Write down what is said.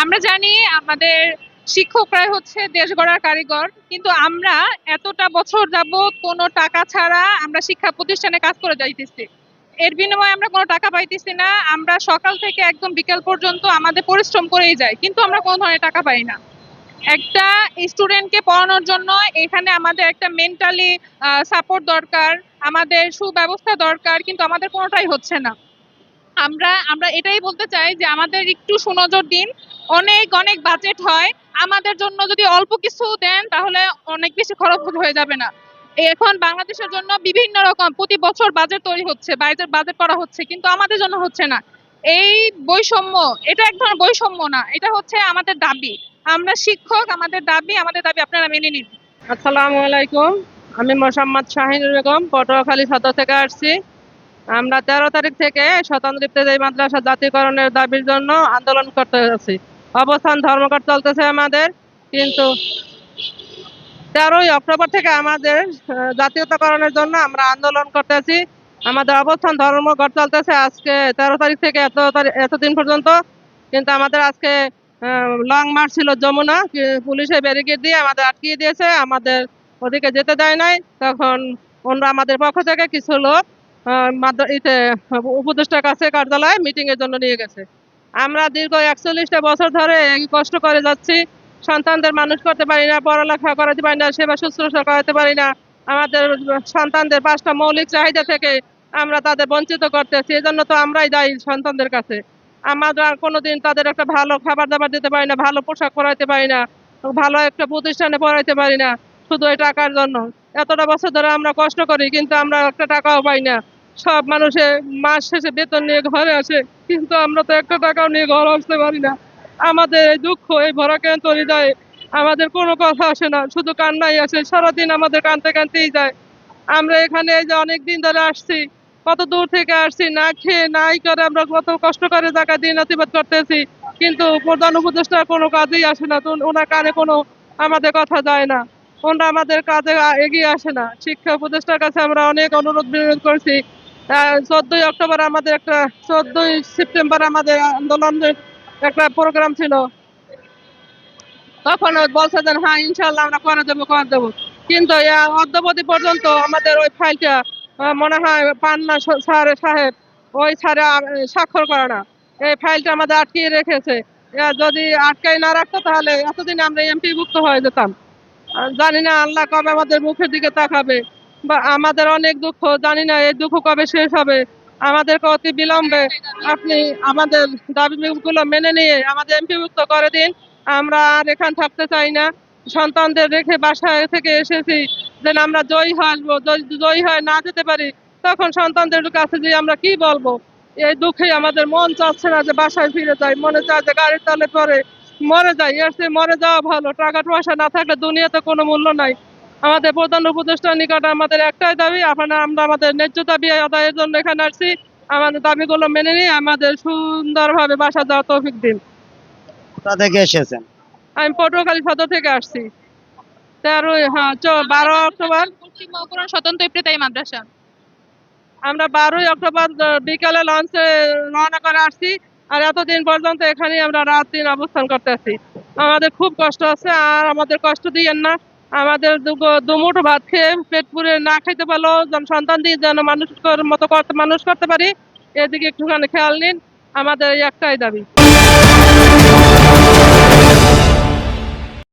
আমরা জানি আমাদের শিক্ষকরাই হচ্ছে দেশ গড়ার কারিগর, কিন্তু আমরা এতটা বছর যাবত কোনো টাকা ছাড়া আমরা শিক্ষা প্রতিষ্ঠানে কাজ করে যাইতেছি। এর বিনিময়ে আমরা কোনো টাকা পাইতেছি না। আমরা সকাল থেকে একদম বিকেল পর্যন্ত আমাদের পরিশ্রম করেই যাই, কিন্তু আমরা কোনো ধরনের টাকা পাই না। একটা স্টুডেন্টকে পড়ানোর জন্য এখানে আমাদের একটা মেন্টালি সাপোর্ট দরকার, আমাদের সুব্যবস্থা দরকার, কিন্তু আমাদের কোনোটাই হচ্ছে না। আমরা আমরা এটাই বলতে চাই যে আমাদের একটু সুনজর দিন। অনেক অনেক বাজেট হয়, আমাদের জন্য যদি অল্প কিছু দেন তাহলে অনেক বেশি খরচ হয়ে যাবে না? এখন বাংলাদেশের জন্য বিভিন্ন রকম প্রতি বছর বাজেট তৈরি হচ্ছে, বাজেট বাজেট করা হচ্ছে, কিন্তু আমাদের জন্য হচ্ছে না। এই বৈষম্য, এটা এক ধরনের বৈষম্য না, এটা হচ্ছে আমাদের দাবি। আমরা শিক্ষক, আমাদের দাবি আপনারা মেনে নিন। আসসালামু আলাইকুম। আমি মোসাম্মদ শাহিনুর বেগম, পটুয়াখালী সদর থেকে আসছি। আমরা 13 তারিখ থেকে স্বতন্ত্র ইবতেদায়ী মাদ্রাসা জাতীয়করণের দাবির জন্য আন্দোলন করতে যাচ্ছি। অবস্থান ধর্মঘট চলতেছে আমাদের, কিন্তু 13ই অক্টোবর থেকে আমাদের জাতীয়তাকরণের জন্য আমরা আন্দোলন করতেছি। আমাদের অবস্থান ধর্মঘট চলতেছে আজকে 13 তারিখ থেকে এতদিন পর্যন্ত। কিন্তু আমাদের আজকে লং মার্চ ছিল যমুনা, পুলিশে ব্যারিকেড দিয়ে আমাদের আটকিয়ে দিয়েছে, আমাদের ওদিকে যেতে দেয় নাই। তখন ওনারা আমাদের পক্ষ থেকে কিছু লোক উপদেষ্টার কাছে কার্যালয়ে মিটিং এর জন্য নিয়ে গেছে। আমরা দীর্ঘ 41টা বছর ধরে এই কষ্ট করে যাচ্ছি। সন্তানদের মানুষ করতে পারি না, পড়ালেখা করাতে পারি না, সেবা শুশ্রূষা করাতে পারি না। আমাদের সন্তানদের 5টা মৌলিক চাহিদা থেকে আমরা তাদের বঞ্চিত করতেছি। এজন্য তো আমরাই দায়ী সন্তানদের কাছে। আমরা কোনোদিন তাদের একটা ভালো খাবার দাবার দিতে পারি না, ভালো পোশাক পরাইতে পারি না, ভালো একটা প্রতিষ্ঠানে পড়াইতে পারি না, শুধু এই টাকার জন্য। এতটা বছর ধরে আমরা কষ্ট করি, কিন্তু আমরা একটা টাকাও পাই না। সব মানুষে মাস শেষে বেতন নিয়ে ঘরে আসে, কিন্তু আমরা তো একটা টাকাও নিয়ে ঘর আসতে পারি না। আমাদের এই দুঃখ, এই ভরাক্রান্ত হৃদয়ে আমাদের কোনো কথা আসে না, শুধু কান্নাই আসে। সারাদিন আমাদের কাঁদতে কাঁদতেই যায়। আমরা এখানে এই যে অনেক দিন ধরে আসছি, কত দূর থেকে আসছি, না খেয়ে নাই করে আমরা কত কষ্ট করে টাকা দিয়ে নাতিবাদ করতেছি, কিন্তু প্রধান উপদেষ্টার কোনো কাজেই আসে না। তো ওনার কানে কোনো আমাদের কথা যায় না, ওনারা আমাদের কাজে এগিয়ে আসে না। শিক্ষা উপদেষ্টার কাছে আমরা অনেক অনুরোধ বিনোদ করছি। 14ই অক্টোবর আমাদের একটা, 14ই সেপ্টেম্বর আমাদের আন্দোলনের একটা প্রোগ্রাম ছিল। তখন বলছে যে হ্যাঁ ইনশাল্লাহ আমরা করে দেবো, কিন্তু অদ্যাবধি পর্যন্ত আমাদের ওই ফাইলটা মনে হয় পান না স্যার সাহেব। ওই স্যারে স্বাক্ষর করে না, এই ফাইলটা আমাদের আটকিয়ে রেখেছে। যদি আটকাই না রাখতো তাহলে এতদিন আমরা এমপি ভুক্ত হয়ে যেতাম। জানি না আল্লাহ কবে আমাদের মুখের দিকে তাকাবে, বা আমাদের অনেক দুঃখ, জানি না এই দুঃখ কবে শেষ হবে। আমাদেরকে অতি বিলম্বে আপনি আমাদের দাবিগুলো মেনে নিয়ে আমাদের এমপি ভুক্ত করে দিন। আমরা আর এখান থাকতে চাই না। সন্তানদের রেখে বাসায় থেকে এসেছি, যেন আমরা জয়ী আসবো। যদি জয়ী হয়ে না যেতে পারি, তখন সন্তানদের কাছে যে আমরা কি বলবো। এই দুঃখে আমাদের মন চাচ্ছে না যে বাসায় ফিরে যাই, মনে চায় যে গাড়ির তলে পরে মরে যাই। এর চেয়ে মরে যাওয়া ভালো। টাকা পয়সা না থাকলে দুনিয়াতে কোনো মূল্য নাই। আমাদের প্রধান উপদেষ্টার নিকট আমাদের একটাই দাবি, আমরা আমাদের ন্যায্য দাবি আদায়ের জন্য এখানে আসছি। আমাদের দাবিগুলো মেনে নিয়ে আমাদের সুন্দরভাবে বাসা যাওয়ার তৌফিক দিন। কোথা থেকে এসেছেন? আমি পটুয়াখালী সদর থেকে আসছি। 12 অক্টোবর পশ্চিম মহকুমা স্বতন্ত্র ইবতেদায়ী মাদ্রাসা। আমরা 12ই অক্টোবর বিকালে লঞ্চে রওনা করে আসছি। আর এতদিন পর্যন্ত এখানেই আমরা রাত দিন অবস্থান করতে আছি। আমাদের খুব কষ্ট আছে, আর আমাদের কষ্ট দিয়েন না। আমাদের দুমুঠো ভাত খেয়ে পেট পুরে না খাইতে পারলেও সন্তান দিয়ে যেন মানুষ করতে পারি, এদিকে একটুখানি খেয়াল নিন। আমাদের এই একটাই দাবি।